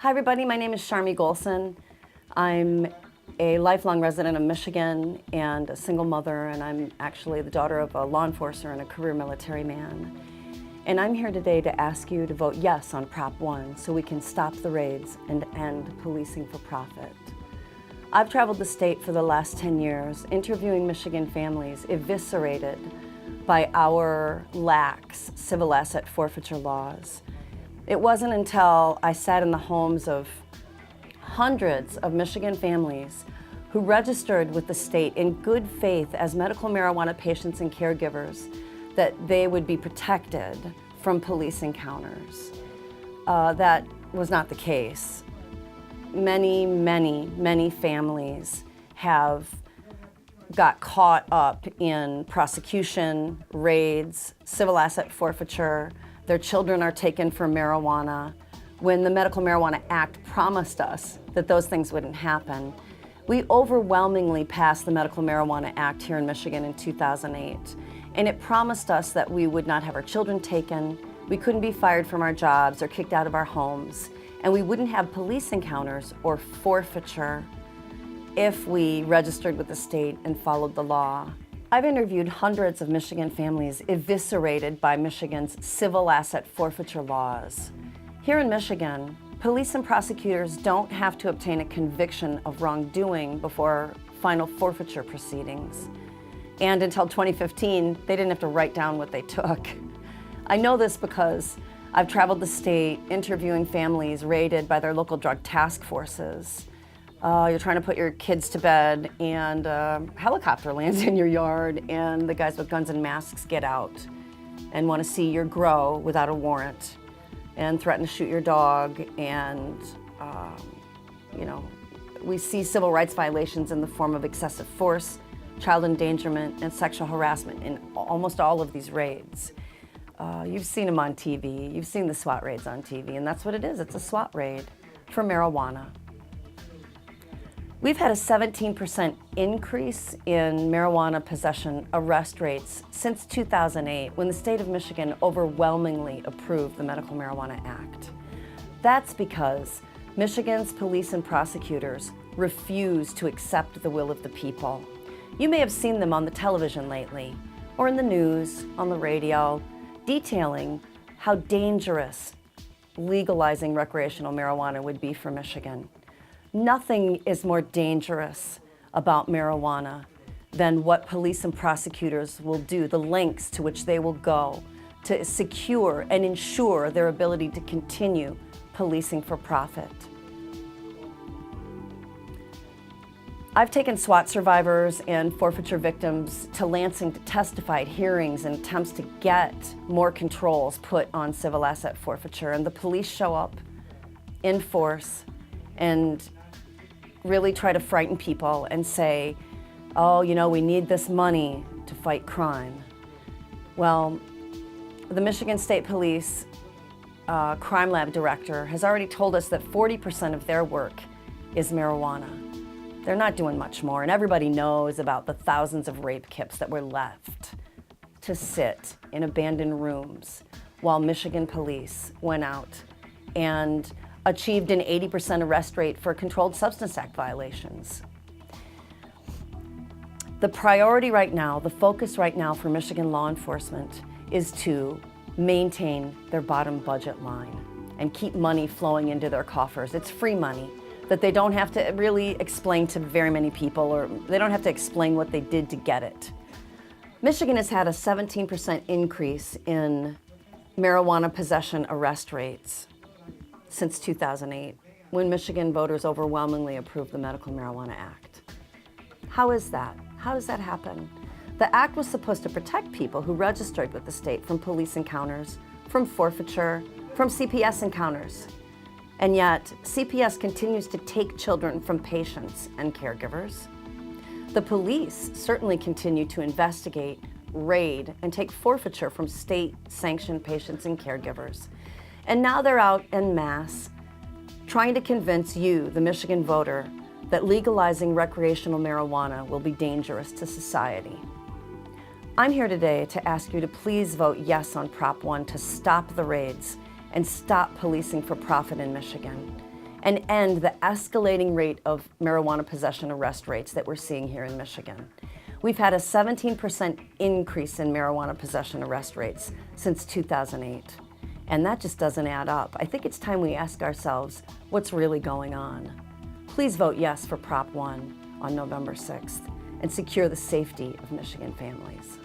Hi everybody, my name is Sharmi Golson. I'm a lifelong resident of Michigan and a single mother, and I'm actually the daughter of a law enforcer and a career military man. And I'm here today to ask you to vote yes on Prop 1 so we can stop the raids and end policing for profit. I've traveled the state for the last 10 years interviewing Michigan families eviscerated by our lax civil asset forfeiture laws. It wasn't until I sat in the homes of hundreds of Michigan families who registered with the state in good faith as medical marijuana patients and caregivers that they would be protected from police encounters. That was not the case. Many families have got caught up in prosecution, raids, civil asset forfeiture. Their children are taken for marijuana. When the Medical Marijuana Act promised us that those things wouldn't happen, we overwhelmingly passed the Medical Marijuana Act here in Michigan in 2008. And it promised us that we would not have our children taken, we couldn't be fired from our jobs or kicked out of our homes, and we wouldn't have police encounters or forfeiture if we registered with the state and followed the law. I've interviewed hundreds of Michigan families eviscerated by Michigan's civil asset forfeiture laws. Here in Michigan, police and prosecutors don't have to obtain a conviction of wrongdoing before final forfeiture proceedings. And until 2015, they didn't have to write down what they took. I know this because I've traveled the state interviewing families raided by their local drug task forces. You're trying to put your kids to bed and a helicopter lands in your yard and the guys with guns and masks get out and want to see your grow without a warrant and threaten to shoot your dog. And we see civil rights violations in the form of excessive force, child endangerment, and sexual harassment in almost all of these raids. You've seen them on TV, you've seen the S.W.A.T raids on TV, and that's what it is, it's a S.W.A.T raid for marijuana. We've had a 17% increase in marijuana possession arrest rates since 2008, when the state of Michigan overwhelmingly approved the Medical Marijuana Act. That's because Michigan's police and prosecutors refuse to accept the will of the people. You may have seen them on the television lately, or in the news, on the radio, detailing how dangerous legalizing recreational marijuana would be for Michigan. Nothing is more dangerous about marijuana than what police and prosecutors will do, the lengths to which they will go to secure and ensure their ability to continue policing for profit. I've taken S.W.A.T survivors and forfeiture victims to Lansing to testify at hearings and attempts to get more controls put on civil asset forfeiture, and the police show up in force and really try to frighten people and say, oh, we need this money to fight crime. Well, the Michigan State Police Crime Lab Director has already told us that 40% of their work is marijuana. They're not doing much more, and everybody knows about the thousands of rape kits that were left to sit in abandoned rooms while Michigan police went out and achieved an 80% arrest rate for Controlled Substance Act violations. The priority right now, the focus right now for Michigan law enforcement is to maintain their bottom budget line and keep money flowing into their coffers. It's free money that they don't have to really explain to very many people, or they don't have to explain what they did to get it. Michigan has had a 17% increase in marijuana possession arrest rates since 2008, when Michigan voters overwhelmingly approved the Medical Marijuana Act. How is that? How does that happen? The act was supposed to protect people who registered with the state from police encounters, from forfeiture, from CPS encounters. And yet, CPS continues to take children from patients and caregivers. The police certainly continue to investigate, raid, and take forfeiture from state-sanctioned patients and caregivers. And now they're out en masse trying to convince you, the Michigan voter, that legalizing recreational marijuana will be dangerous to society. I'm here today to ask you to please vote yes on Prop 1 to stop the raids and stop policing for profit in Michigan. and end the escalating rate of marijuana possession arrest rates that we're seeing here in Michigan. We've had a 17% increase in marijuana possession arrest rates since 2008, and that just doesn't add up. I think it's time we ask ourselves what's really going on. Please vote yes for Prop 1 on November 6th and secure the safety of Michigan families.